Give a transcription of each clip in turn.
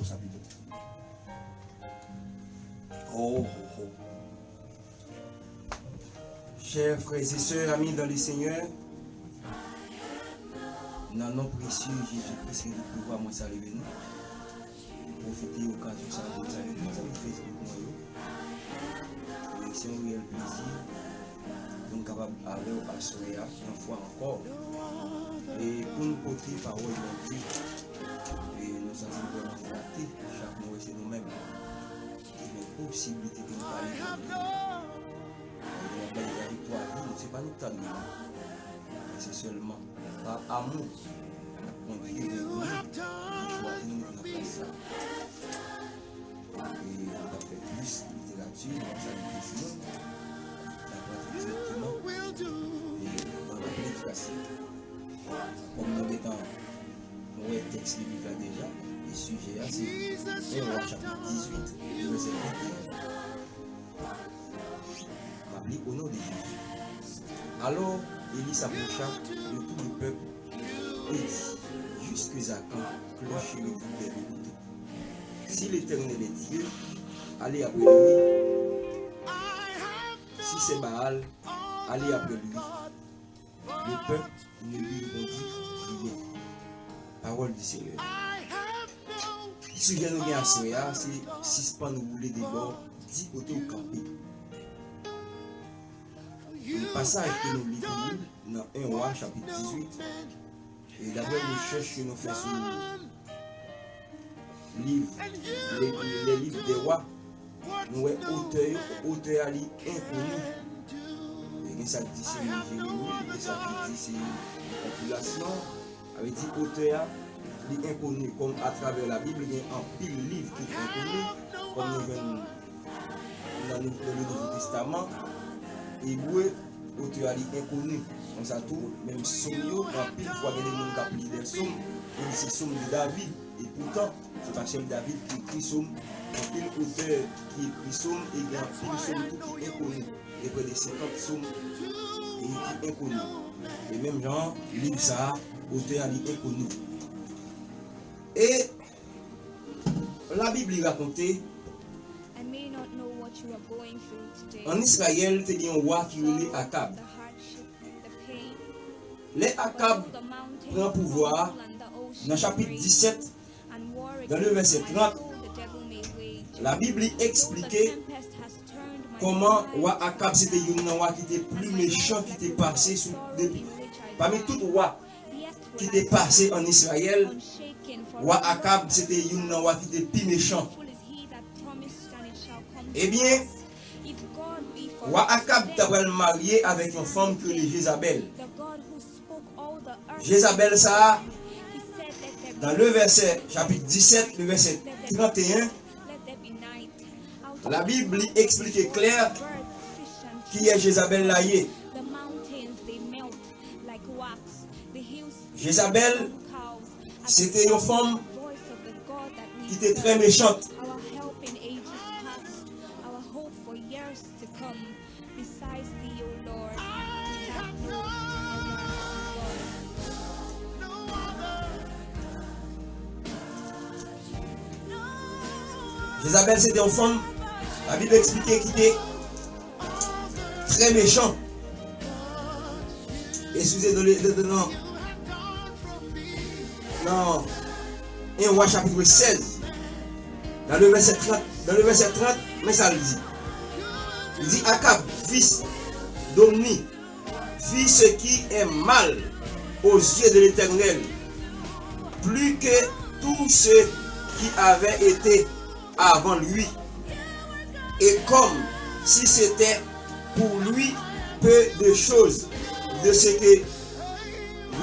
responsabilité. Oh, oh, oh. Chers frères et sœurs, amis dans le Seigneur, dans nos précieux Jésus-Christ, nous pouvoir moi saluer nous. Profiter de l'occasion de saluer nous, ça fait Facebook. C'est un réel plaisir de nous capables d'aller à Soya une fois encore. Et pour nous porter parole de Dieu, et nous sommes vraiment flattés, chaque mois c'est nous-mêmes. Il y a une possibilité de nous parler de Dieu. La victoire, ce n'est pas nous qui avons, c'est seulement par amour. On dit que nous choisissons de faire ça. Et on a fait plus de littérature, on a fait plus directement et dans la prédication. Comme nous étant le texte biblique là déjà, le sujet c'est 1 Roi chapitre 18, verset 21. On lit au nom de Jésus. Alors Élie s'approcha de tout le peuple et dit: jusqu'à quand clochez-vous des vérités? Si l'Éternel est Dieu, allez après lui. Si c'est Baal, allez après lui. Le peuple ne lui répondit rien. Parole du Seigneur. Si je nous viens à Soya, c'est si pas nous voulons des bords, 10 côtés au campé. Le passage que nous lisons dans 1 Roi chapitre 18, et d'abord les recherches que nous faisons sur les livres des rois, nous avons auteur inconnu. Et ça dit c'est Jérémie, et ça dit c'est la population, avec dit auteur inconnu, comme à travers la Bible, il y a un pile livre qui est inconnu, comme nous venons dans le Nouveau Testament, et auteur inconnu. On ça tout, même Sommio, en pile fois il y a des gens qui ont des sommes, et c'est somme de David, et pourtant, c'est pas chef David qui écrit somme, en pile auteur qui écrit somme, et il y a un pile somme tout qui est inconnu. Et près de 50 sommes qui est inconnu. Et même genre, livre ça, auteur inconnu. Et la Bible racontait en Israël, il y a un roi qui est Akab. Les Akab prend pouvoir dans le chapitre 17, dans le verset 30. La Bible expliquait comment roi Akab c'était un roi qui était plus méchant qui était passé parmi tous les rois qui étaient passés en Israël. Roi Akab c'était un roi qui était plus méchant. Eh bien, roi Akab était marié avec une femme que les Jézabel. Jézabel ça, dans le verset chapitre 17, le verset 31, la Bible explique clair qui est Jézabel laïe. Jézabel, c'était une femme qui était très méchante. Jézabel, c'était une femme, la Bible expliquait qu'il était très méchant. Excusez, non, 1 Roi chapitre 16, dans le verset 30, mais ça le dit. Il dit: Akab, fils d'Omni, fit ce qui est mal aux yeux de l'Éternel, plus que tous ceux qui avaient été avant lui, et comme si c'était pour lui peu de choses de ce que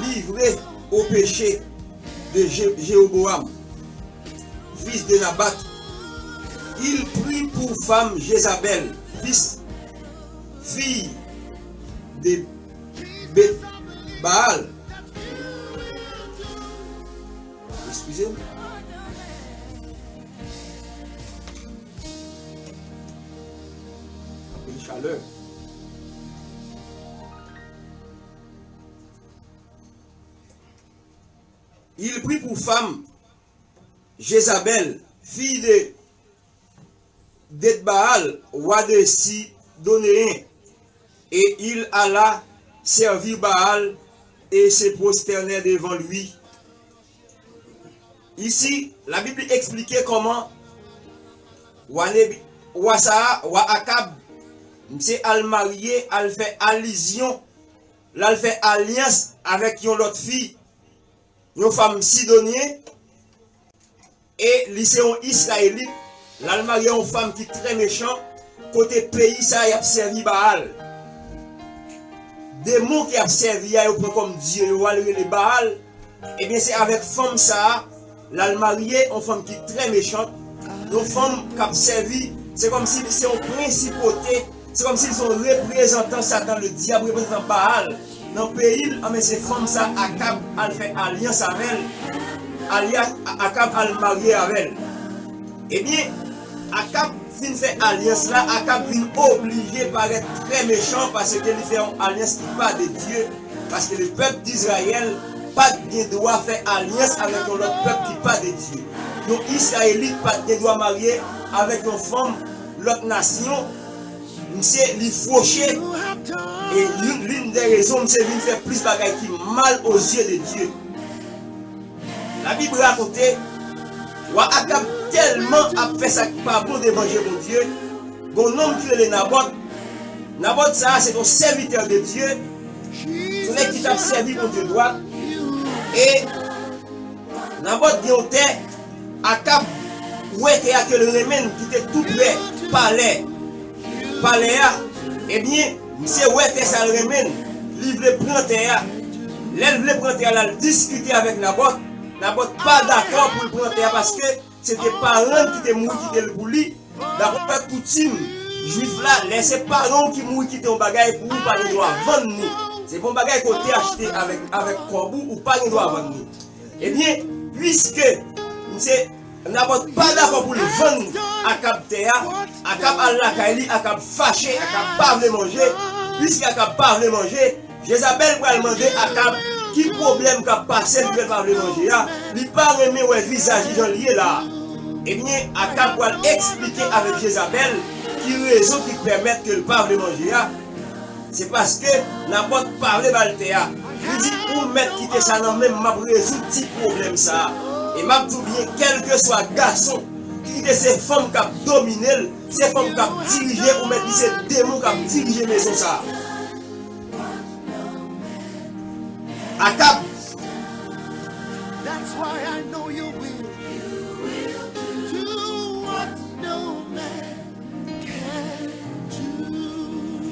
livré au péché de Jéroboam, fils de Nabat, il prit pour femme Jézabel, fille de Baal. Excusez-moi. Une chaleur. Il prit pour femme Jézabel, fille de Baal, roi de Sidonéen. Et il alla servir Baal et se prosterner devant lui. Ici, la Bible expliquait comment roi Akab s'est marié, elle fait allusion, elle fait alliance avec une autre fille, une femme sidonienne, et lycéon israélite, elle marié une femme qui est très méchante, côté pays, ça y a servi Baal. Des mots qui a servi à comme Dieu, les Baal, et bien c'est avec femme ça, elle marié une femme qui est très méchante, une femme qui a servi, c'est comme si c'est une principauté. C'est comme s'ils sont représentants Satan, le diable représentant Baal. Dans le pays, mais ces femmes, ça, Akab, elle fait alliance avec elle. Akab, elle marié avec elle. Eh bien, Akab, fin fait alliance là, Akab vient obligé par être très méchant parce qu'il fait une alliance qui n'est pas de Dieu. Parce que le peuple d'Israël pas de droit faire alliance avec un autre peuple qui n'est pas de Dieu. Donc, Israélite pas de droit marier avec une femme, l'autre nation. C'est les faucher et l'une des raisons c'est de faire plus de bagaille qui mal aux yeux de Dieu. La Bible racontait Akab tellement a fait ça pas bon devant mon Dieu. Bon homme qui est le Naboth. Naboth ça c'est un serviteur de Dieu. C'est qui t'a servi mon Dieu droit. Et Naboth dit au terre Akab ouais que le remède qui était tout près palais. Paléa, eh bien, monsieur Ouette ça le remède, il voulait prendre terre. Elle voulait prendre terre, elle discuter avec Naboth. Naboth pas d'accord pour le prendre terre parce que c'était parents qui étaient morts qui étaient pour lui. D'abord, pas coutume, juif là, laissez parents qui mourent qui étaient en bagaille pour vous, pas le droit vendre nous. C'est bon bagaille qu'on t'a acheté avec Korbou ou pas le droit vendre nous. Eh bien, puisque monsieur Naboth pas d'accord pour le vendre Akab Théa, Akab Allah Kaili, Akab fâché, Akab pas voulu manger, puisqu'Akab pas voulu manger, Jézabel va demander à Akab qui problème qu'a passé pour pas voulu manger, il pas remet le visage dans lié là. Eh bien, Akab va expliquer avec Jézabel qui raison qui permet que le pas voulu manger, c'est parce que Naboth parlait à Théa. Il dit pour mettre quitter ça non même m'a résoudre petit problème ça. Et m'a dit bien quel que soit garçon qui est ces femmes qui ont dominé, ces femmes qui ont dirigé ou même ces démons qui ont dirigé la maison ça. Akab.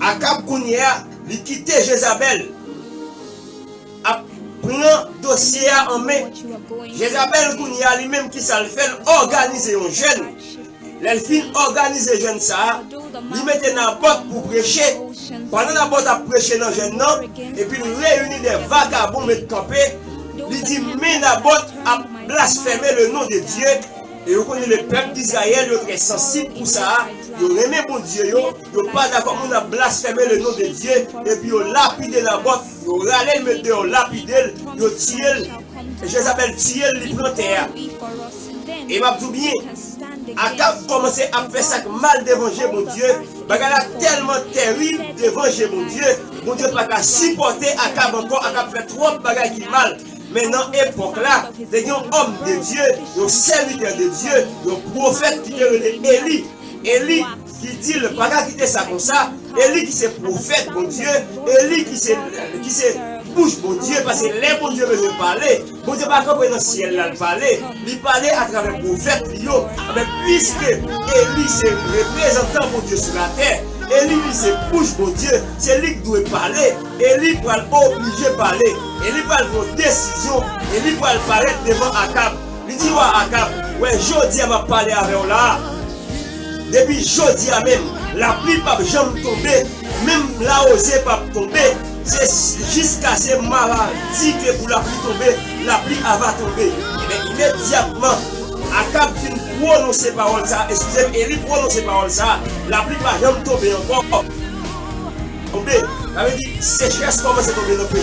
Akab Kounia, il quitte Jézabel. Prend dossier en main. Jézabel Kounia lui-même qui ça le fait organiser un jeune. L'elfine organiser jeune ça. Il mettait Naboth pour prêcher. Pendant Naboth a prêché dans jeune non et puis il réunit des vagabonds mettre camper. Il dit mais Naboth a blasphémé le nom de Dieu. Et vous connaissez le peuple d'Israël, il est très sensible pour ça. Il remet bon Dieu, il n'est pas d'accord, on a blasphémé le nom de Dieu. Et puis il lapide Naboth, il râle, il met lapide, il tire, Jézabel tire, il prend terre. Et m'a dit bien, Akab commencé à faire ça mal devant mon Dieu. Bagala tellement terrible devant mon Dieu. Mon Dieu n'a pas supporter Akab encore, Akab fait trop de bagages qui mal. Maintenant, époque là, c'est un homme de Dieu, un serviteur de Dieu, un prophète qui est Élie. Élie qui dit le bagage qui était ça comme ça. Élie qui c'est prophète, mon Dieu. Élie qui c'est bouche, mon Dieu, parce que les bon Dieu veut parler. Bon Dieu pas comprendre dans le ciel là, parler. Il parlait à travers le prophète, mais puisque Élie c'est représentant mon Dieu sur la terre. Élie c'est bouche mon Dieu, c'est lui qui doit parler. Élie va l'obliger à parler. Élie va prendre décision. Élie va parler devant Akab. Il dit à Akab, ouais, jodi m'a parlé avec vous là. Depuis jodi même, la pluie pas jamais tomber, même la osée pas tomber. C'est jusqu'à ce maladie que pour la pluie tomber, la pluie va tomber. Et bien immédiatement, Akab fin prononcer parole ça, excusez-moi, Élie prononcer parole ça, la pluie va jamais tomber encore. Tomber, ça veut dire sécheresse commence à tomber dans le pays,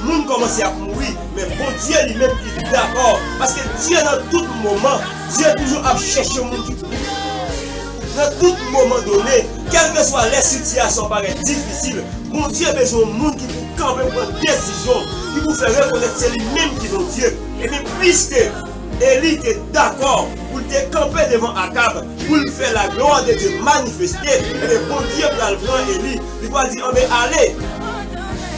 le monde commence à mourir, mais bon Dieu lui-même qui est d'accord, parce que Dieu dans tout moment, Dieu toujours a cherché mon qui dans tout moment donné, quelles que soient les situations paraissent difficiles, mon Dieu a besoin de monde qui peut quand même prendre des décisions, qui vous faire reconnaître c'est lui-même qui est mon Dieu. Et bien, puisque Élie était d'accord pour te camper devant Akab, pour lui faire la gloire de Dieu manifester, et bien, bon Dieu va le prendre Élie, il va dire, oh, mais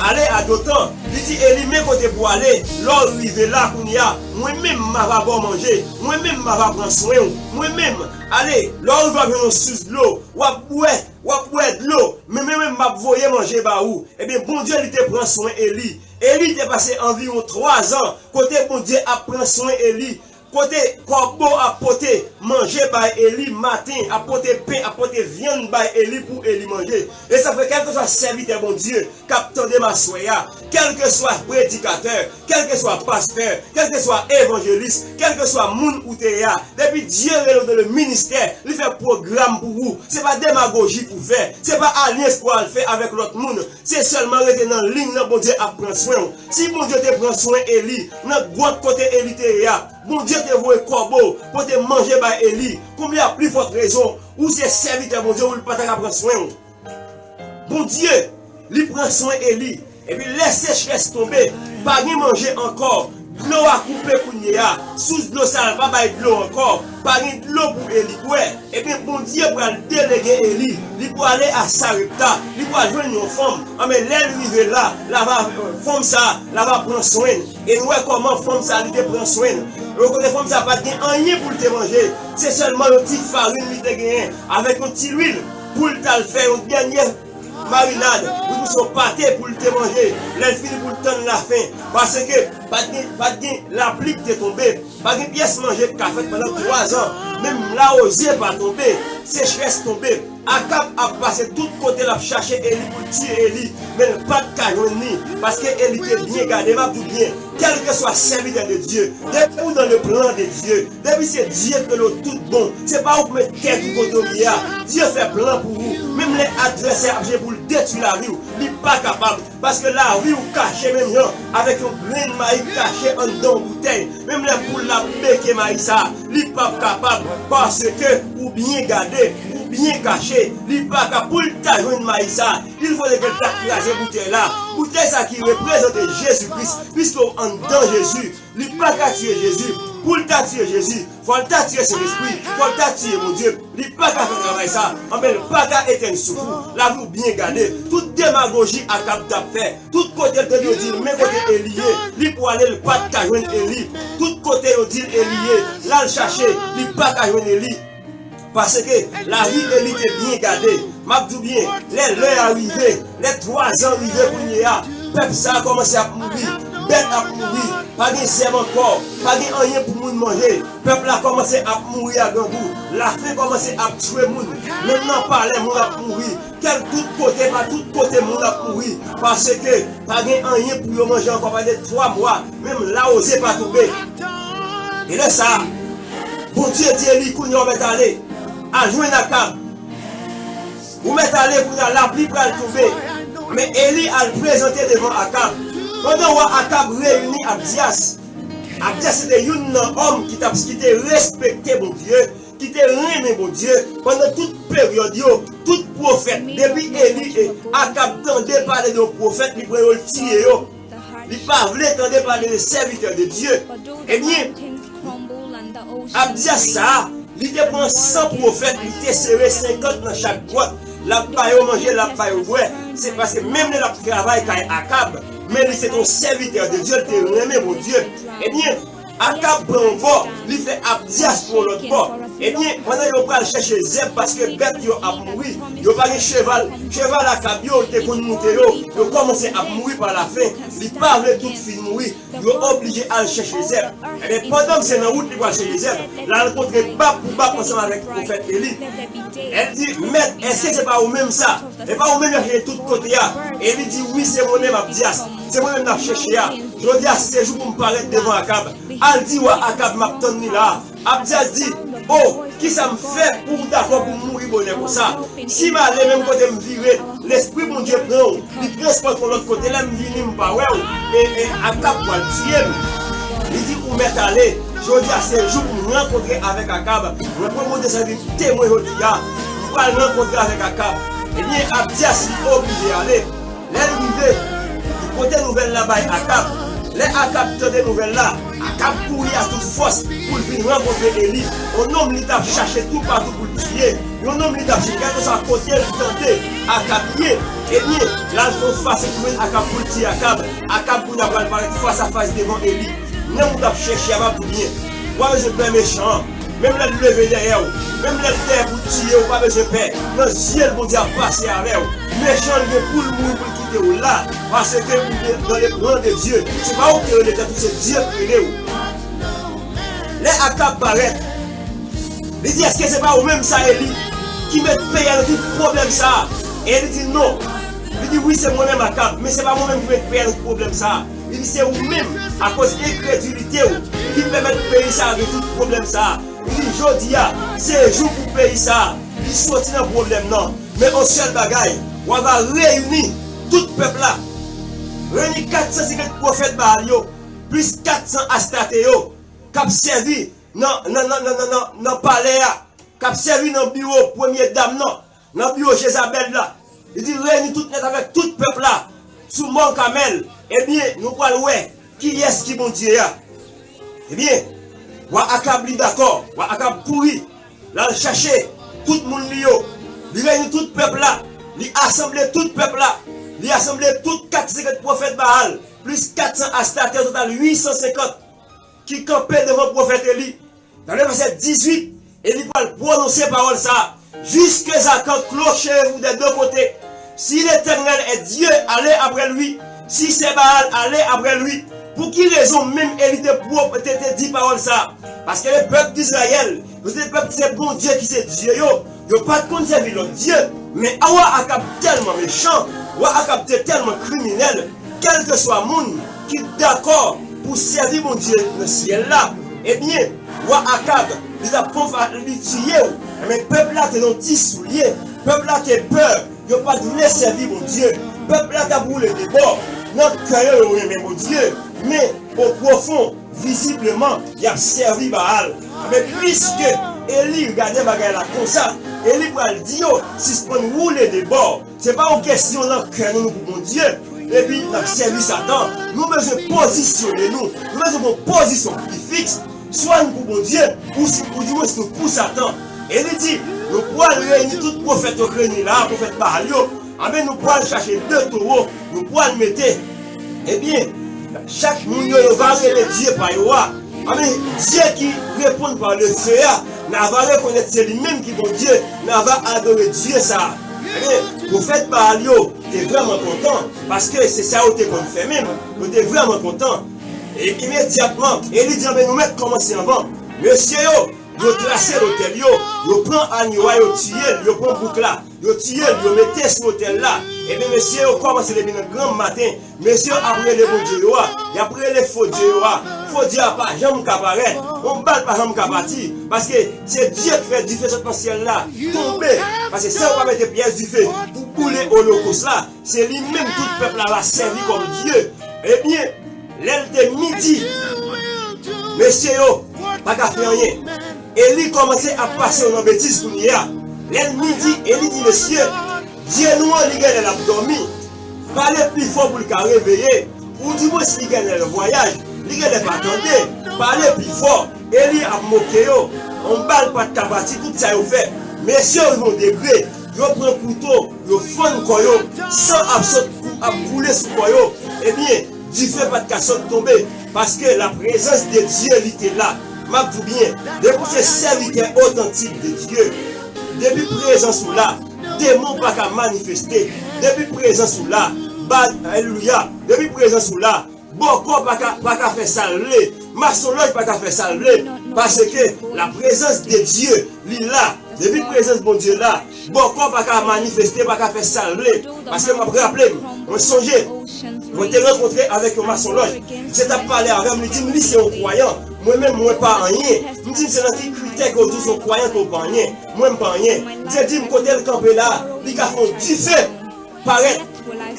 allez à d'autant. Il dit, Élie, mais côté pour aller, l'or arrivé là, qu'on y a, moi-même, ma va bon manger, moi-même, ma va prendre soin, moi-même, allez, l'or va venir sous de l'eau, ou à boire de l'eau, mais même, ma voyer manger, bah où, eh bien, bon Dieu, il te prend soin, Élie. Élie était passé environ 3 ans, côté bon Dieu a pris soin, Élie. Côté corbeau a porté manger par Élie matin, a porté pain, a porté viande par Élie pour Élie manger. Et ça fait quel que soit serviteur bon Dieu, capteur de ma soya, quel que soit prédicateur, quel que soit pasteur, quel que soit évangéliste, quel que soit moun ou théa, depuis Dieu est dans le ministère, il fait programme pour vous. C'est pas démagogie pour faire, c'est pas alliance pour le faire avec l'autre monde, c'est seulement rester dans la ligne, bon Dieu a pris soin. Si bon Dieu te prend soin Élie, notre droite côté Élie théa, bon Dieu te voit corbeau pour te manger par Élie. Combien a plus forte raison où c'est serviteur bon Dieu où il pas prendre soin. Bon Dieu, il prend soin Élie et puis laisse sécheresse tomber, pas ni manger encore. L'eau a coupé Kounia, sous l'eau ça va pas de l'eau encore, pas ni de l'eau pour Élie. Et bien bon Dieu pour déléguer Élie, il pour aller à Sarepta, il pour joindre une femme. Mais l'arrivée là, la femme ça, la va prendre soin. Et nous voyons comment femme ça lui prend soin. Les femmes ça pas rien pour te manger, c'est seulement une petite farine qui te gagne avec une petite huile pour te faire une dernière marinade, pour son pâté pour te manger, les filles pour te donner la faim, parce que pas de la pluie qui est tombée, pas de pièce manger café pendant 3 ans, même là osé pas tomber, sécheresse tombée. Akab a passé tout côté là chercher Élie pour tuer Élie, mais pas de cajonie, parce que Élie était bien gardé, m'a tout bien, quel que soit serviteur de Dieu, depuis dans le plan de Dieu, depuis c'est Dieu que le tout bon, c'est pas vous mettre tête du côté Dieu fait plan pour vous, même les adversaires pour le détruire la vie, il n'est pas capable, parce que la vie vous cachez même avec un grain de maïs caché en dedans bouteille, même les poules la béquée maïs ça, il n'est pas capable, parce que ou bien gardé, bien caché, il n'est pas capable pour le tailler de maïs, il faut que tu crasé bouteille là, bouteille ça qui représente Jésus-Christ, puisque en dedans Jésus, il n'est pas qu'à tuer Jésus, pour le tuer Jésus, il faut le tuer son esprit, il faut le tuer mon Dieu, il n'est pas qu'à faire travail ça, mais il n'est pas qu'à éteindre souffle, la vie bien gardée, toute démagogie à cap d'affaires, tout côté de Dieu dit, même côté est lié, il pour aller le pas de cajoine Élie, tout côté de Dieu est lié, là le chercher, il n'est pas qu'à joindre Élie. Parce que la vie de Élie est bien gardée. M'abdou bien, les l'heure arrivée, les 3 ans arrivés pour y a, peuple ça a commencé à mourir, bête a mourir, pas de sève encore, pas de rien pour nous manger. Peuple a commencé à mourir à grand goût, la faim a commencé à tuer moun. Maintenant par les moun a mourir, quel tout côté, par tout côté moun a mourir, parce que pas de rien pour manger encore pas de 3 mois, même là osé pas tomber. Et là ça, bon Dieu dit Élie qu'on y va aller. À jouer Akab. Vous mettez allé pour la pluie pour le tomber. Mais Élie a le présenté devant Akab. Pendant que Akab réunit Abdias. Abdias c'était un homme qui t'a respecté mon Dieu, qui t'a aimé mon Dieu pendant toute période, tout prophète. Depuis Élie et Akab tendait parler de prophète, il voulait le tirer. Il ne voulait pas entendre parler de serviteurs de Dieu. Eh bien, Abdias ça. Il était prend 100 prophètes, il était serré 50 dans chaque boîte. La paille au manger, la paille au bois. C'est parce que même le travail qu'a Akab, mais c'est ton serviteur de Dieu, tu es aimé mon Dieu. Eh bien, Akab prend un bord, il fait Abdias pour l'autre bord. Eh bien, pendant qu'il va chercher Zeb parce que bête a mouru, il n'y a pas de cheval. Cheval à Kabio, il a monté, il a commencé à mourir par la faim. Il n'a pas tout fini mourir, il est obligé à chercher Zeb. Et pendant que c'est dans la route, il va chercher Zeb. Il a rencontré Bab pour Bab ensemble avec le prophète Élie. Elle dit, maître, est-ce que c'est pas vous-même ça? C'est pas vous-même qui avez tout côté. Et il dit, oui, c'est mon-même Abdias. C'est moi-même qui ai cherché. Je dis, c'est jour pour me paraître devant Akab. Elle dit, ouais, Akab m'a tenu là. Abdias dit, oh, qui ça me fait pour d'accord pour mourir bonheur comme ça? Si ma allé même côté me virer, l'esprit mon Dieu prend, il transporte pour l'autre côté, là me vient me pas ouais. Et Akab va le tuer. Il dit, où m'est allé? Je dis à ces jours pour me rencontrer avec Akab. Je vais prendre des services témoins aujourd'hui. Je vais rencontrer avec Akab. Eh bien, Abdias est obligé d'aller. L'arrivée, du côté nouvelle là-bas, Akab. Les Akab de des nouvelles là. Akab courir à toute force pour venir rencontrer Élie. Un homme qui a cherché tout partout pour le tuer. Un homme qui a cherché quelque chose à côté, le tenter. Akab lié. Eh bien, là, il faut face pour Akab pour le tuer Akab. Akab pour n'avoir pas face à face devant Élie. Nous avons cherché à pour bien. Pas besoin de peur méchant. Même là, le lever derrière. Même là, le terre pour tuer. Pas besoin de peur. Dans le ciel, bon Dieu a passé avec vous. Méchant, il est pour le mourir pour quitter là. Parce que vous dans les plans de Dieu. Ce n'est pas où que l'État, c'est Dieu qui est. Les Akab paraissent. Il dit, est-ce que ce n'est pas vous-même ça, Élie, qui met payer à tout problème ça? Et il dit non. Il dit oui, c'est moi-même Akab, mais ce n'est pas moi-même qui met payer à tout problème ça. Il dit c'est vous-même, à cause de l'incrédulité, qui permet de payer ça avec tout problème ça. Il dit, jodi a, c'est jour pour payer ça. Il sortit dans le problème non. Mais au seul bagaille, on va réunir tout le peuple là. Réunir 450 prophètes Baal, plus 400 Astatéo, qui ont servi dans le palais, qui ont servi dans le bureau, première dame, dans le bureau Jézabel là. Il dit, réunir tout net avec tout le peuple là, sous mon camel. Eh bien, nous allons voir qui est-ce qui bon Dieu là. Eh bien, Akab li d'accord, Akab pourri, là chercher tout le monde il réunit tout le peuple là, il assemble tout le peuple là, il assemble tout 450 prophètes Baal, plus 400 Astatés, au total 850 qui campaient devant le prophète Élie. Dans le verset 18, Élie va prononcer parole ça, jusqu'à ce que clochez-vous des deux côtés. Si l'Éternel est Dieu, allez après lui. Si c'est Baal, allez après lui. Pour qui raison même Élie te dit parole ça? Parce que le peuple d'Israël, vous êtes le peuple, c'est bon Dieu qui c'est Dieu. Yo pas de servir l'autre Dieu. Mais Awa Akab tellement méchant, Awa Akab tellement criminel, quel que soit le monde qui est d'accord pour servir mon Dieu le ciel là, eh bien, Awa Akab, il a tué. Mais le peuple là, t'es dans petit soulier. Le peuple là, t'es peur. Il n'a pas de servir mon Dieu. Le peuple là, t'as brûlé des bords. Notre cœur, mais mon Dieu. Mais au profond, visiblement, il a servi Baal. Mais puisque Élie regardait Baal là comme ça, Élie va le dire, si ce qu'on roule des bords, ce n'est pas une question de cœur pour mon Dieu. Et puis, il a servi Satan. Nous devons positionner nous. Nous devons une position plus fixe, soit pour mon Dieu, ou si pour Satan. Et il dit, nous pouvons réunir tout le prophète au grenier là, le prophète Baal, mais nous pouvons chercher 2 taureaux, nous pouvons le mettre. Eh bien, chaque monde va reconnaître Dieu par Yoa. Dieu qui répond par le feu, n'a va reconnaître c'est lui-même qui est bon Dieu, n'a va adorer Dieu ça. Le prophète Baal, tu es vraiment content, parce que c'est ça où tu es comme fait même, tu es vraiment content. Et immédiatement, il dit, nous mettons commencer avant. Monsieur, yo tracé l'hôtel, yo prend agneau, yo tué, yo prend boucle là, yo tué, yo mettez sur l'hôtel là. Et bien monsieur, yo commence le grand matin, monsieur après le bon Dieu, après les faux Dieu, faux Dieu pas jamais qu'apparaît, on balle pas jamais qu'apparaît, parce que c'est Dieu qui fait du feu sur le ciel là, tomber, parce que si on va mettre pièces du feu pour bouler l'holocauste là, c'est lui-même tout le peuple là va servir comme Dieu. Eh bien, l'aile de midi, monsieur, pas qu'à faire rien. Élie commençait à passer dans bêtise pour nous. L'ennemi dit, Élie dit, monsieur, Dieu nous a ligé l'abdomen. Parlez plus fort pour le réveiller. Ou du moins, si il gagne le voyage, il ne pas attendre. Parlez plus fort. Élie a moqué. On balle pas de tabati, tout ça est fait. Messieurs, ils vont degré. Ils prennent un couteau, ils font un coyo, sans brûler ce coyo. Eh bien, du fait pas de cassotte tomber. Parce que la présence de Dieu, il était là. M'a tout bien, depuis ces serviteurs authentiques de Dieu, depuis présence ou là, démon pas qu'à manifester, depuis présence ou là, alléluia, depuis présence ou là, bon corps pas qu'à faire saler, maçonnerie pas qu'à faire saler, parce que la présence de Dieu, il là, depuis présence de mon Dieu là, bon corps pas qu'à manifester, pas qu'à faire saler, parce que m'a rappelé, on songeait, on était rencontré avec un maçonnerie, c'est à parler avec lui, il dit, c'est un croyant. Moi-même, moi pas rien. Je dis c'est dans qui critère que tous sont croyants qu'on pas rien. Moi pas rien. Je dis côté le campé là, il a fait du feu. Paraît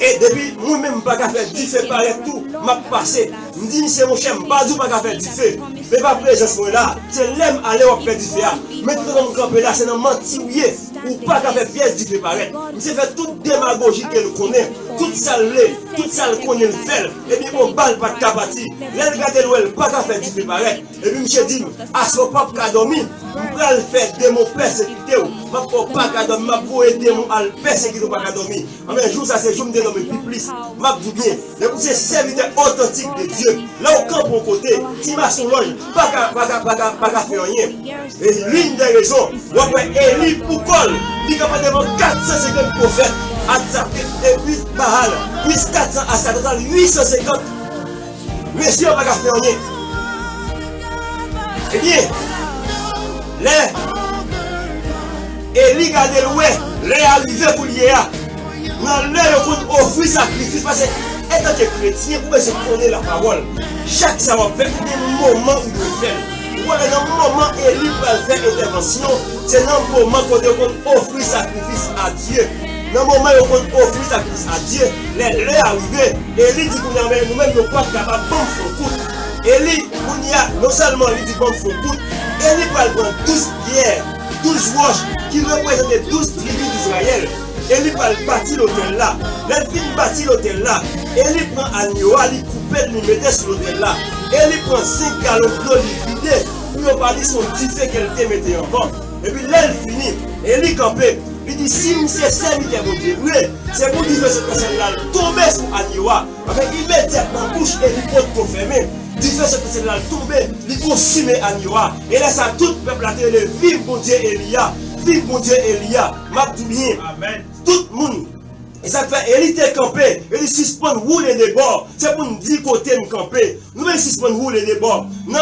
Et depuis, moi-même, je ne peux pas faire du feu par tout, m'a passé. Je dis, c'est mon chien, je ne peux pas faire du feu. Mais pas présence là, c'est l'aime aller au faire du feu. Mais tout le monde campe là, c'est dans mentiouiller. Ou pas qu'à faire pièce du feu pareil. C'est fait toute démagogie qu'elle connaît, toute sale qu'on le fait. Et puis on balle pas de capati. Là, regardez l'ouel, pas qu'à faire du feu pareil. Et puis monsieur dit, à son propre qu'à dormir, on va le faire démon persécuté. Je ne peux pas qu'à dormir, je vais aider mon al persécuté pas qu'à dormir. Un jour, ça c'est jour de dénommer plus. Je dis bien, mais vous êtes serviteur authentique de Dieu. Là au camp pour côté, si ma son loge, pas qu'à faire rien. Et l'une des raisons, on va Élie pour col. Il y a devant 450 prophètes, et plus Baal, plus 400 à ça, total 850. Messieurs, on va faire rien. Eh bien, Élie garde le ouais, les arrivé pour l'IA. Dans l'air, on offre sacrifice parce que, étant que chrétien, vous pouvez se connaître la parole. Chaque savoir-faire, il y a un moment où il le fait. Voilà, dans le moment où Élie va faire intervention, c'est dans le moment où on offre sacrifice à Dieu. Dans le moment où on offre sacrifice à Dieu, les arrivés, Élie dit qu'on a nous-mêmes ne pas capables de faire coup. Élie, non seulement il dit qu'on fait coup, Élie va prendre 12 pierres, 12 roches qui représentent 12 tribus d'Israël. Élie va bâtir l'hôtel là. Elle finit bâtir l'hôtel là. Élie prend agneau, il coupe, il met sur l'hôtel là. Élie prend 5 gallons d'eau, il vide. Pour parler son buffet qu'elle te mettait en vente. Et puis là, elle finit. Élie campé. Il dit si c'est serviteur mon Dieu, c'est pour dire que cette personne-là tomber sur Agnewa. Avec immédiatement bouche et les portes confirmées. Dit que cette personne-là tomber, il consume Agnewa. Et là, ça tout le peuple a dit vive mon Dieu Elia. Vive mon Dieu Elia. M'a tout bien. Amen. Tout le monde. Et ça fait Élie était campé. Il suspend rouler des bords. C'est pour nous dire côté nous camper. Nous même suspend rouler des bords. Non,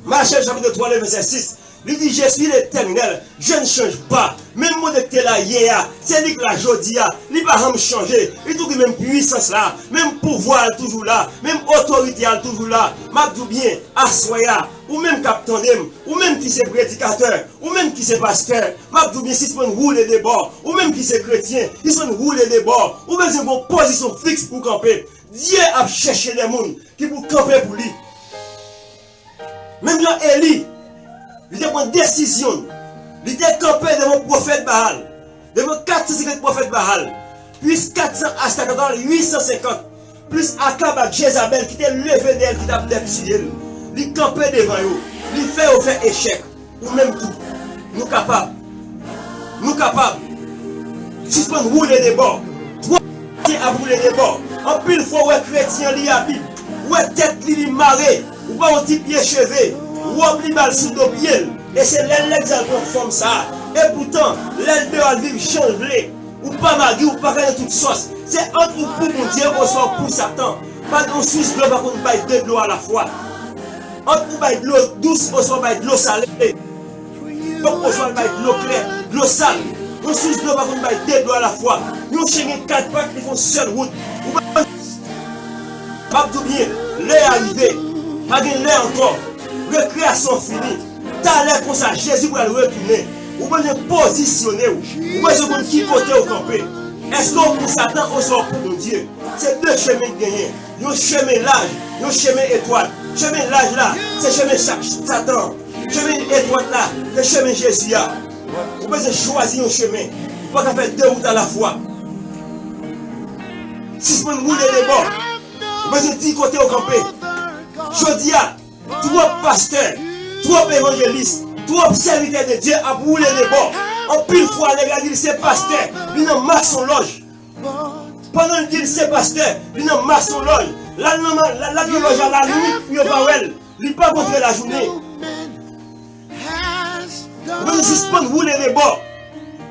Matthieu chapitre 3, verset 6. Il dit, je suis l'Éternel, je ne change pas. Même mon était là hier, c'est lui que la jodia, il va pas changer. Il dit même puissance là, même pouvoir toujours là, même autorité toujours là. M'a dit bien, assoya, ou même capitaine, ou même qui c'est prédicateur, ou même qui c'est pasteur. M'a dit bien, si c'est pour rouler des bords, ou même qui c'est chrétien, ils sont rouler des bords, ou même c'est une position fixe pour camper. Dieu a cherché des gens qui pour camper pour lui. Même là, Élie, il a pris une décision. Il a campé devant le prophète Baal. Devant 450 prophètes Baal. Plus 400 à 850. Plus Akab à Jézabel qui était levé d'elle, qui t'a tué. Il a campé devant eux. Il fait échec. Ou même tout. Nous capables. Nous capables. Suspendre rouler des bords. Trois à rouler des bords. En pile fois, ouais, chrétien, li habite. Ouais, tête, li marée. Ou pas un petit pied chevé. Ou oublie mal sous nos pieds. Et c'est l'exemple forme ça. Et pourtant, l'aile de vivre changelé. Ou pas magui, ou pas gagner toute sauce. C'est entre nous pour mon Dieu, on soit pour Satan. Pas de Suisse de l'eau, par contre, baille deux de l'eau à la fois. Entre nous, baille de l'eau douce, on soit baille de l'eau salée. Donc, on soit baille de l'eau claire, de l'eau sale. On Suisse de l'eau, par contre, baille deux de l'eau à la fois. Nous, chez 4 pattes, ils font seule route. Pas tout bien, l'air arrivé. Pas de l'air encore. Récréation finie. T'as l'air comme ça, Jésus va le retourner. Ou bien positionner. Ou bien qui côté au campé. Est-ce qu'on pour Satan ou soit pour Dieu? C'est deux chemins gagnés. Un chemin large, un chemin étoile. Chemin large là, c'est chemin Satan. Chemin étoile là, c'est chemin Jésus. Ou bien choisir un chemin. Pas qu'à faire deux routes à la fois. Si vous rouler les bords, ou bien 10 côtés au campé. Je dis à trop pasteurs, trop évangélistes, trop serviteurs de Dieu à rouler les bords. En pile fois, les gars disent c'est pasteur, ils n'ont marre son loge. Pendant qu'ils disent c'est pasteur, ils n'ont marre son loge. La loge à la nuit, il n'y a pas elle. Il n'est pas montré la journée. Vous suspendez rouler les bords.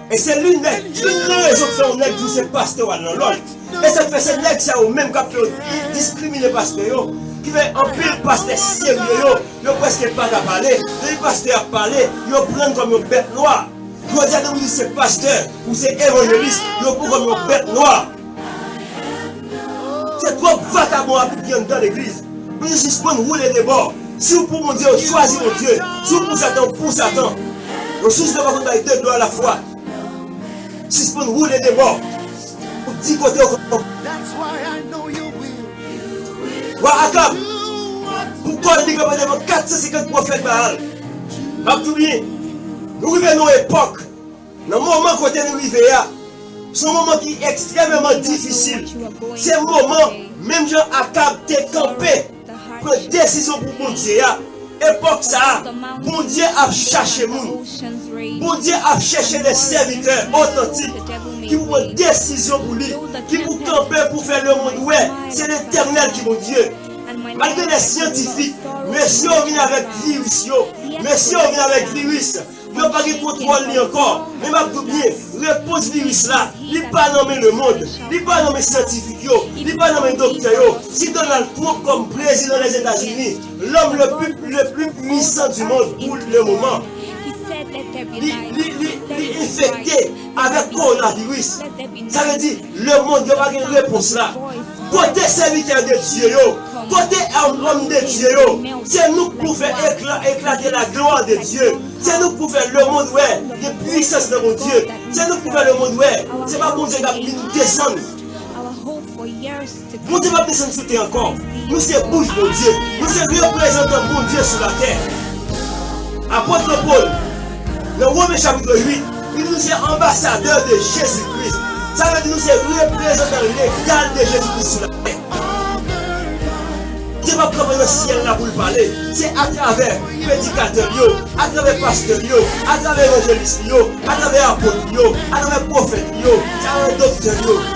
Et c'est l'une des raisons que on est tous ces pasteurs à la loge. Et ça fait ces nègres ça au même cap qui discriminent les pasteurs. Qui fait un peu pasteur sérieux, ils presque pas à parler. Les pasteurs à parler, ils prennent comme une bête noire. Je veux dire que c'est pasteur ou c'est évangéliste, ils prennent comme une bête noire. C'est trop vagabond à bien dans l'église. Mais je suis rouler des bords. Si vous pour mon Dieu, choisissez mon Dieu. Si vous pour Satan. Nous sommes de deux gloires à la fois. Si vous rouler des bords. Pour 10 côtés au camp. Wa Akab. Pourquoi il y a 450 prophètes Baal? M'a tout bien. Nous vivons une époque. Dans le moment où nous vivons, c'est un moment qui est extrêmement difficile. C'est un moment, même Jean Akab t'es campé, prend décision pour mon Dieu. Époque ça, bon Dieu a cherché nous. Bon Dieu a cherché des serviteurs authentiques qui vont prendre décision pour lui, qui vont camper pour faire le monde. Ouais, c'est l'Éternel qui est mon Dieu. Malgré les scientifiques, monsieur vient avec virus, monsieur vient avec virus. Il n'y a pas de contrôle encore. Mais ma bien, repose virus là. Il n'est pas nommé le monde. Il n'est pas nommé scientifique. Il n'est pas nommé docteur. Si Donald Trump comme président des États-Unis, l'homme le plus puissant du monde pour le moment, il est infecté avec coronavirus. Ça veut dire le monde n'a pas de réponse là. Côté serviteur de Dieu, côté homme de Dieu, c'est nous qui pouvons faire éclater la gloire de Dieu. C'est nous qui pouvons faire le monde, ouais, de puissance de mon Dieu. C'est nous qui pouvons faire le monde, ouais. C'est pas mon Dieu qui va nous descendre. Mon Dieu va descendre sur terre encore. Nous sommes bouche mon Dieu. Nous sommes représentants mon Dieu sur la terre. Apôtre Paul, le Romains chapitre 8, il nous est ambassadeur de Jésus-Christ. Ça veut dire que nous sommes représentants légal de Jésus-Christ sur la terre. Ce n'est pas comme le ciel là pour le parler. C'est à travers prédicateurs, à travers pasteurs, à travers évangélistes, à travers apôtres, à travers prophètes, à travers docteurs,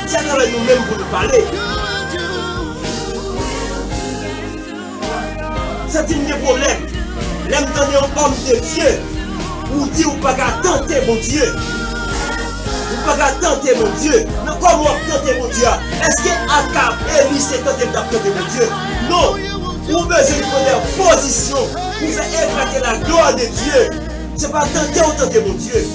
c'est à travers nous-mêmes pour nous parler. C'est un problème. L'aime donner un homme de Dieu. Ou dit ou pas qu'à tenter mon Dieu. Ou pas qu'à tenter mon Dieu. Mais comment tenter mon Dieu? Est-ce que Akab et lui s'est tenté de tenter mon Dieu? Non. Ou besoin de prendre position pour faire éclater la gloire de Dieu. Ce n'est pas tenter ou tenter mon Dieu.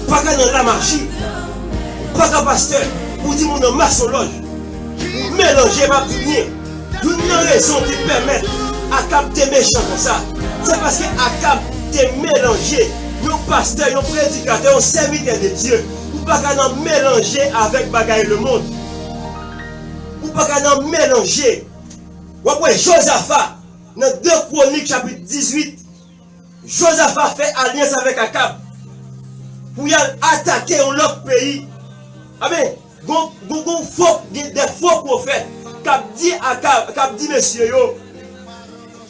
Pas qu'à dans la marche. Pas qu'à pasteur. Pour dire mon nom maçonloge. Ou mélanger ma prière. Une raison qui permet Akab t'es méchant comme ça. C'est parce que Akab t'es mélangé. Nos pasteurs, nos prédicateurs, nos serviteurs de Dieu. Ou pas qu'à mélanger avec bagaille le monde. Ou pas qu'à mélanger. Ou après Josaphat, dans 2 Chroniques chapitre 18, Josaphat fait alliance avec Akab pour y attaquer un autre pays. Amen. Des faux prophètes qui dit monsieur yo,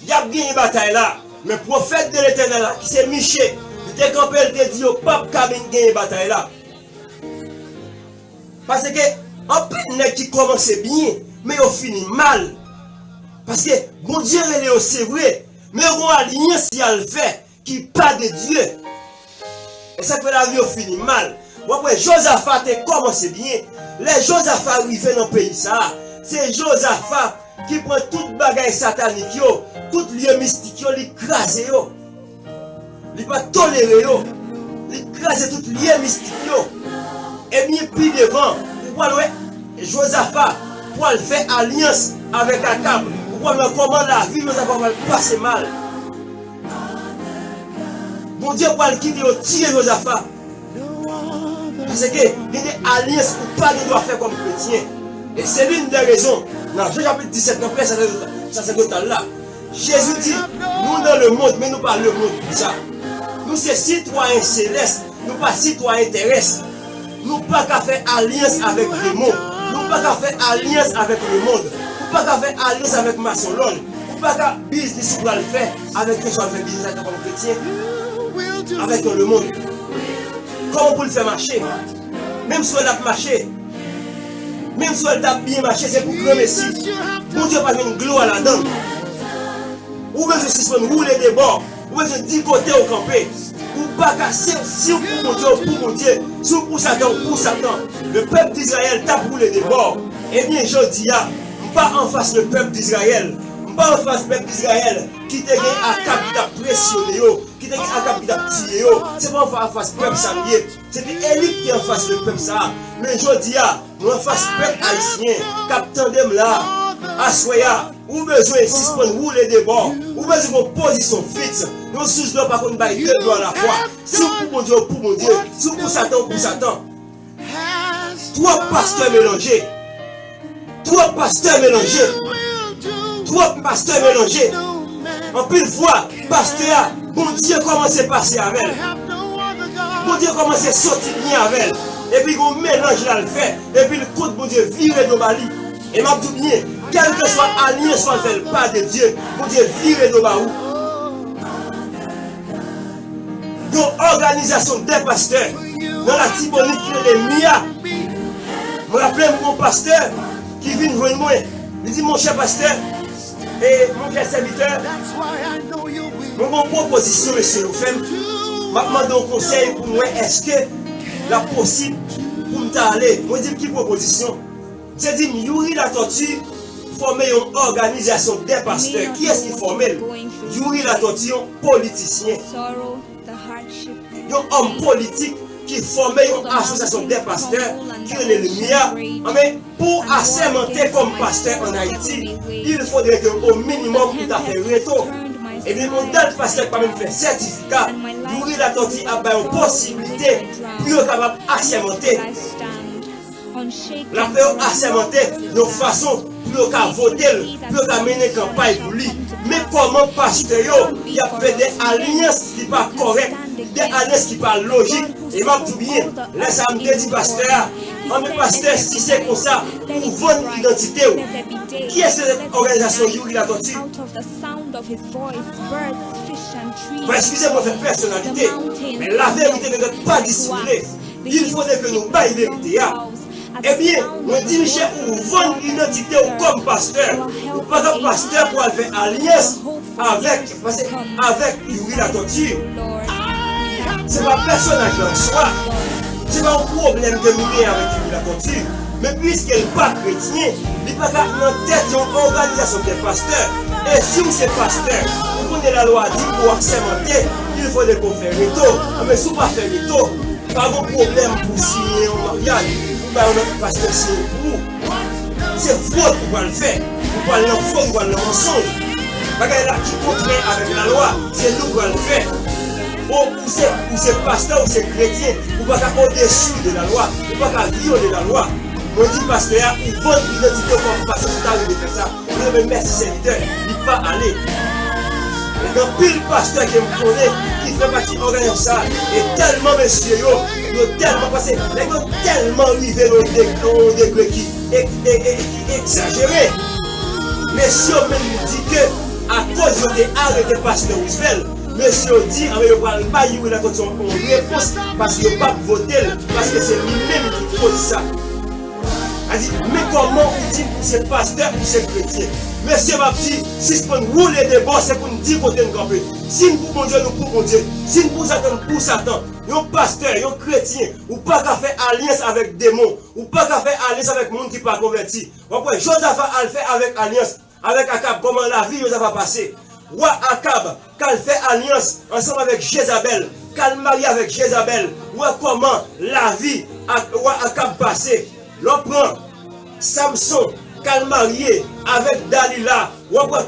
il y a gagné une bataille là. Mais prophète de l'Éternel là, qui c'est Michel, il était campé, il te dit au pape qui a gagné une bataille là. Parce que en plus nèg qui commence bien, mais il finit mal. Parce que bon Dieu c'est vrai, mais on alliance si elle fait qui pas de Dieu. Et ça fait la vie finit mal. Après Josaphat commence bien. Les Josaphat arrivent dans le pays ça. C'est Josaphat qui prend toute bagaille satanique, tout lieu mystique, il crase. Il ne pas tolérer, il crase tout lieu mystique. Et bien puis devant, pour Josaphat, pour faire alliance avec Akab, pour comment la vie Josaphat va passer mal. Bon Dieu va le quitter, tirer Josaphat. Parce que il y a des alliances ou pas de doit faire comme chrétien. Et c'est l'une des raisons. Dans Jean chapitre 17, dans le sacerdotal là, Jésus dit, nous dans le monde, mais nous pas le monde pour ça. Nous sommes citoyens célestes, nous pas citoyens terrestres. Nous pas qu'à faire alliance avec le monde. Nous pas qu'à faire alliance avec le monde. Nous pas qu'à faire alliance avec maçonloge. Nous pas qu'à business pour le faire avec les gens qui font business comme chrétien. Avec le monde. Comment pour le faire marcher? Même si elle a marché, même si elle a bien marché, c'est pour que le Messie. Pour Dieu pas une gloire là-dedans. Ou même si on roule des bords, ou même si 10 côtés au campé. Ou pas casser, si vous pour mon Dieu, si vous pour Satan, le peuple d'Israël t'a roulé des bords. Eh bien, je dis, pas en face le peuple d'Israël. Pas en face le peuple d'Israël qui te gagne à cap qui t'a pressionné, qui te gagne à cap qui t'a tiré. C'est pas en face le peuple samedi. C'est l'élite qui est en face le peuple ça. Mais je dis, nous en face le peuple haïtien, cap tandem là, Assoya, ou besoin de suspendre rouler des bords, ou besoin de position fixe. Nous sous le par contre bail deux doigts à la fois. Si vous pour mon Dieu, pour mon Dieu. Si vous pour Satan. Trois pasteurs mélangés. Trois pasteurs mélangés. Trois pasteurs mélangés. En pile fois, pasteur, bon Dieu commence à passer avec elle. Bon Dieu commence à sortir bien avec elle. Et puis on mélange là le fait. Et puis le coup de bon Dieu vire de Bali. Et m'a tout bien, quel que soit allié, soit fait pas de Dieu, bon Dieu vire de Baou. Une organisation des pasteurs, dans la Tibonite qui est les MIA. Je me rappelle mon pasteur qui vient voir moi. Il dit mon cher pasteur et mon cher serviteur, mon proposition, monsieur Lefebvre, m'a demandé un conseil pour moi, est-ce que la possible pour m'aller? Moi, je dis qui proposition? J'ai dit, Yuri la tortue formait une organisation des pasteurs. Qui est-ce qui formait? Yuri la tortue, un politicien. Un homme politique qui formait une association des pasteurs, qui est le MIA. Mais pour assermenter comme pasteur en Haïti, il faudrait qu'au minimum, il a fait retour. Et bien, mon tel pasteur quand même fait certificat. Yuri la tortue a une possibilité pour être capable d'assermenter. La faire assermenter de façon pour voter, pour mener campagne pour lui. Mais comment pasteur, il a fait des alliances qui ne sont pas correctes, des alliances qui ne sont pas logiques. Et m'a tout bien, laisse à me dire pasteur, on est pasteur si c'est comme ça, pour votre identité. Qui est cette organisation Yuri la tortue? Excusez-moi cette personnalité, mais la vérité ne doit pas dissimuler. Il faudrait que nous baillons la vérité. Eh bien, on dit, Michel, ou votre identité comme pasteur, ou pas comme pasteur pour faire alliance avec Yuri la tortue. Ce n'est pas un personnage en soi. Ce n'est pas un problème de nous avec Yuri la tortue. Mais puisqu'elle n'est pas chrétien, il n'est pas dans tête d'une organisation des pasteurs. Et si vous êtes pasteur, vous connaissez la loi dit pour assermenter, il faut qu'on fasse retour. Mais si vous ne faites pas retour, pas de problème pour signer un mariage. Notre pasteur c'est vous. C'est faute pour le faire. Pour le faute, pour le mensonge. Bagay là qui contraint avec la loi, c'est nous qui le faire. Ou c'est pasteur ou c'est chrétien, ou pas au-dessus de la loi, ou pas violer la loi. On dit pasteur, ou votre identité comme pasteur, c'est à de faire ça. Mais merci serviteur, il ne pas aller. Et dans pile pasteur qui me connaît, qui fait partie de l'organisation, et tellement monsieur, tellement passé, mais tellement arrivé au degré qui est exagéré. Monsieur même dit que à cause de arrêté pasteur Roosevelt, monsieur dit, on ne va pas y avoir la réponse parce qu'il ne va pas voter, parce que c'est lui-même qui pose ça. Elle dit, mais comment on dit que c'est pasteur ou c'est chrétien? Monsieur m'a dit, si je peux rouler des bords, c'est pour nous dire qu'on est campé. Si nous pour mon Dieu, nous pour mon Dieu. Si nous pour Satan, un pasteur, un chrétien, ou pas qu'à faire alliance avec des démons, ou pas qu'à faire alliance avec le monde qui n'est pas converti. Après, Josaphat a fait avec alliance, avec Akab, comment la vie Josaphat a passé. Roi Akab, quand il fait alliance ensemble avec Jézabel, quand il marie avec Jézabel, comment la vie roi Akab passé. L'on prend Samson, quand il marié avec Dalila,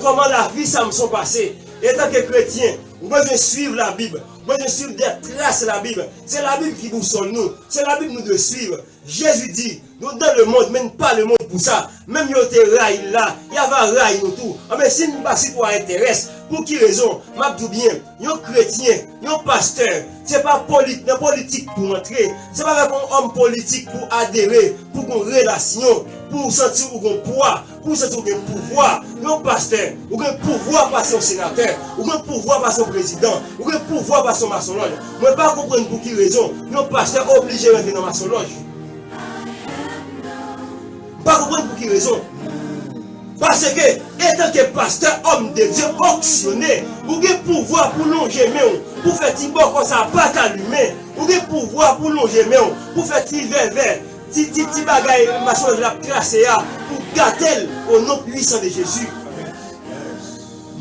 comment la vie Samson passée. Et tant que chrétien, vous devez suivre la Bible, vous devez suivre des traces de la Bible. C'est la Bible qui nous sonne nous, c'est la Bible qui nous devons suivre. Jésus dit, nous dans le monde, mais pas le monde pour ça. Même si vous êtes rail là, il y a un rail nous tout. Mais si nous passons pour intérêt, pour qui raison? M'a tout bien, un chrétien, un pasteur, c'est pas politique pour entrer, c'est pas avec un homme politique pour adhérer, pour une relation, pour sentir un poids, pour sentir un pouvoir. Un pasteur, ou un pouvoir par son sénateur, ou un pouvoir par son président, ou un pouvoir par son maçon loge. Moi, pas comprendre pour qui raison, un pasteur obligé de rentrer dans maçon loge. Pas comprendre pour qui raison. Parce que, étant que pasteur, homme de Dieu, auctionné, vous avez pouvoir pour longer, pour faire tibor comme ça, pas qu'allumer, vous avez pouvoir pour longer, pour faire tiver vert, ti bagay, ma chose la tracée, pour gâter au nom puissant de Jésus.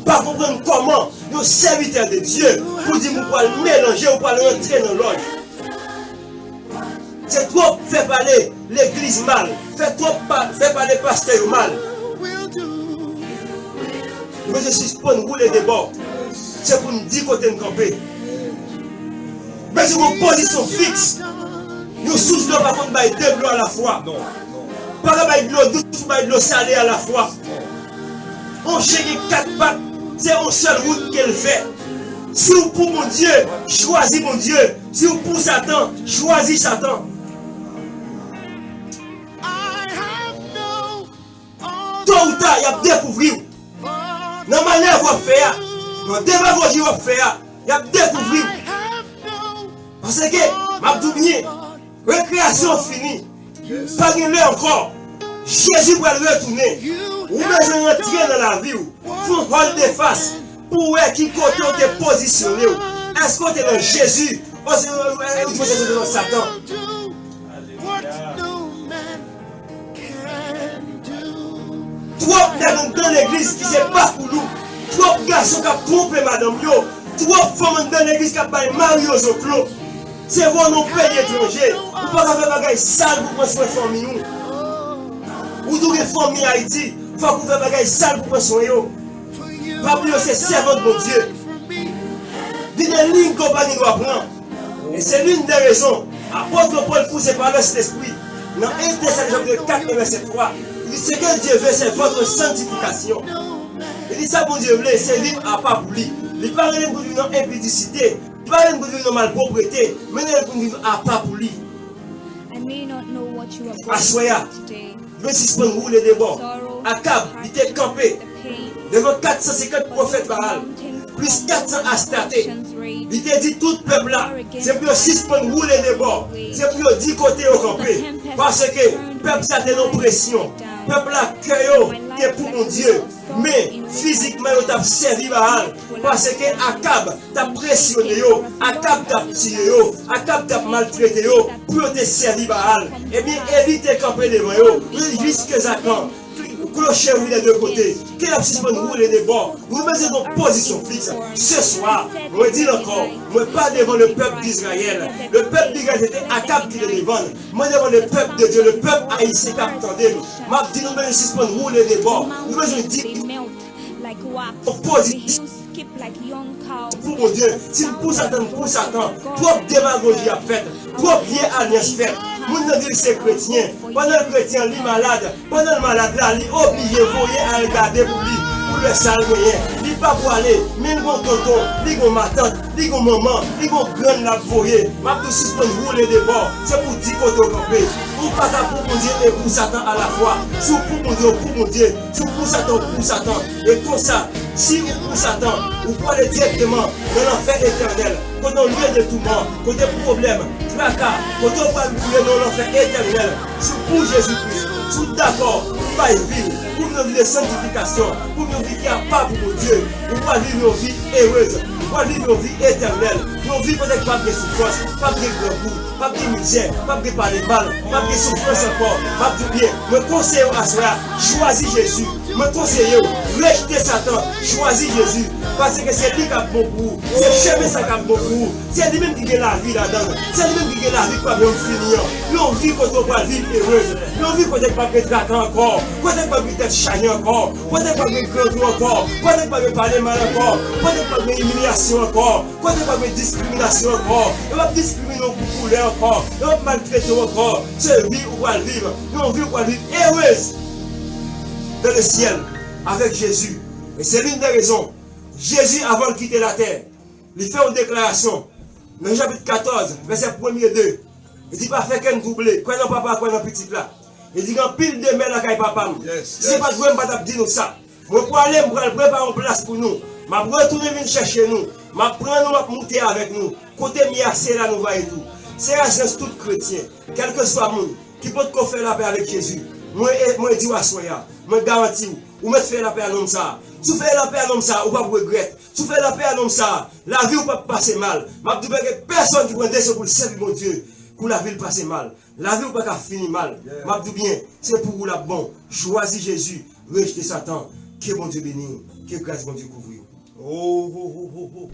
Pas comprendre comment, nos serviteurs de Dieu, pour dire, vous pouvez mélanger, vous pouvez rentrer dans l'ordre. C'est trop fait parler l'église mal, fait trop fait parler pasteur mal. Mais je suspends rouler des bords. C'est pour nous dire côté de camper. Mais c'est une position fixe. Nous soufflons de l'eau par contre, deux de l'eau à la fois. Non. Pas de l'eau douce, pas de l'eau salée à la fois. On cherche 4 pattes, c'est une seule route qu'elle fait. Si vous pour mon Dieu, choisis mon Dieu. Si vous pour Satan, choisis Satan. Tôt ou tard, il y a découvrir. Dans la manière vous faire, dans la démagogie vous faire, il y a découvrir. Parce que, ma bien, récréation finie. Pas de l'heure encore. Jésus va le retourner. Ou même rentrer dans la vie. Faut rendre des faces. Pour voir qui côté on est positionné. Est-ce qu'on est dans Jésus ou est-ce que dans Satan? Trop de dans l'église qui se bat pour nous. Trop de garçons qui ont trompé madame yo. Trop de femmes dans l'église qui ont parlé Mario Zoclo. C'est vous nos pays étrangers. Vous ne pouvez pas faire des bagages sales pour prendre soin de famille. Ou tous les familles Haïti. Il faut que vous fassiez des bagages sales pour prendre soin de vous. Pas oublier c'est servant de mon Dieu. Il y a une ligne qu'on doit prendre. Et c'est l'une des raisons. Apôtre Paul poussé par le Saint-Esprit. Dans 1 Thessaloniciens 4, verset 3. Il dit ce que Dieu veut, c'est votre sanctification. Il dit ça, bon Dieu veut, c'est vivre à pas pour lui. Il parle de vivre dans l'impudicité. Il parle de vivre dans malpropreté. Mais il parle de vivre à pas pour lui. Assoya. Mais si c'est pour rouler des bords. Akab, il était campé devant 450 prophètes Baal, plus 400 Astartés. Il te dit tout le peuple là, c'est pour 6 points rouler des bords, c'est pour 10 côtés au campé. Parce que le peuple ça a une pression. Le peuple là, cœur est pour mon Dieu. Mais physiquement, il t'a servi Baal. Parce que Akab t'a pressionné, Akab t'a tiré, Akab t'a maltraité pour te servir Baal. Eh bien, évite de camper devant eux, jusqu'à Zakan. Clocher des deux côtés. Quel a suspend rouler des bords. Nous mettons en position fixe. Ce soir, je dis encore, moi pas devant le peuple d'Israël. Le peuple d'Israël était Akab qui le devant. Moi devant le peuple de Dieu, le peuple haïtien qui attendait. Moi dis nous mettons suspend rouler des bords. Nous mettons dire en position. Pour mon Dieu, si nous poussons Satan, trop de démagogie à faire, trop bien alliance faite. Nous ne disons que c'est chrétien. Pendant le chrétien, il est malade. Pendant le malade, là, il est obligé à regarder pour lui, pour le sale moyen. Il n'est pas pour aller, mais il est tonton, il est ma tante, il est maman, il est grand la voyer. Ma tout suspend rouler des bords. C'est pour 10 côtés au campé. Ou pas pour mon Dieu et pour Satan à la fois. Si vous pour mon Dieu, pour mon Dieu. Si vous pour Satan. Et comme ça, si vous pour Satan, vous pouvez aller directement dans l'enfer éternel. Quand on lieu de tout mort, quand on a des problèmes, tracas, quand on va brûler dans l'enfer éternel. Si pour Jésus-Christ, si vous d'accord, vous allez vivre, pour une vie de sanctification, pour une vie qui n'a pas pour mon Dieu, vous allez vivre une vie heureuse, vous allez vivre une vie éternelle, une vie peut-être pas de souffrance, pas de gros coups, pas de misère, pas de parler mal, pas de souffrance encore, pas de bien. Me conseille à cela, choisis Jésus. Me conseille, rejetez Satan, choisis Jésus. Parce que c'est lui qui a bon pour vous. C'est chemin ça qui a bon pour vous. C'est lui-même qui a la vie là-dedans. C'est lui-même qui a la vie pas bien finir. Nous vivons quand on va vivre heureuse. Nous vivons quand on va pas être encore. Quand on va être chagrin encore. Quand on va être grand encore. Quand on va parler mal encore. Quand on va être humiliation encore. Quand on va être discrimination encore. On va discriminer pour couleur encore. On va maltraiter encore. C'est vie où on va vivre. Nous vivons pour vivre heureuse dans le ciel avec Jésus. Et c'est l'une des raisons. Jésus, avant de quitter la terre, il fait une déclaration. Dans le chapitre 14, verset 1er et 2. Il dit pas faire qu'un doublé. Quoi non papa, quoi non petit là. Il dit qu'en pile de mer la caille papa. Si pas de vous, pas dire nous ça. Moi pour aller, je vais préparer une place pour nous. Je vais retourner venir chercher nous. Je vais prendre nous, monter avec nous. Côté miassé là, nous va et tout. C'est la chance tout chrétien. Quel que soit le monde qui peut faire la paix avec Jésus. Moi, je dis à Soya, je garantis, ou me faire la paix à l'homme ça. Si vous faites la paix à l'homme ça, ou pas vous regrettez. Si vous faites la paix à l'homme ça, la vie ou pas passer mal. Je dis que personne qui prend des choses pour le servir mon Dieu, pour la vie passer mal. La vie ou pas finir mal. Je dis bien, c'est pour vous la bon. Choisis Jésus, rejetez Satan. Que bon Dieu bénisse, que grâce bon Dieu couvre. Oh.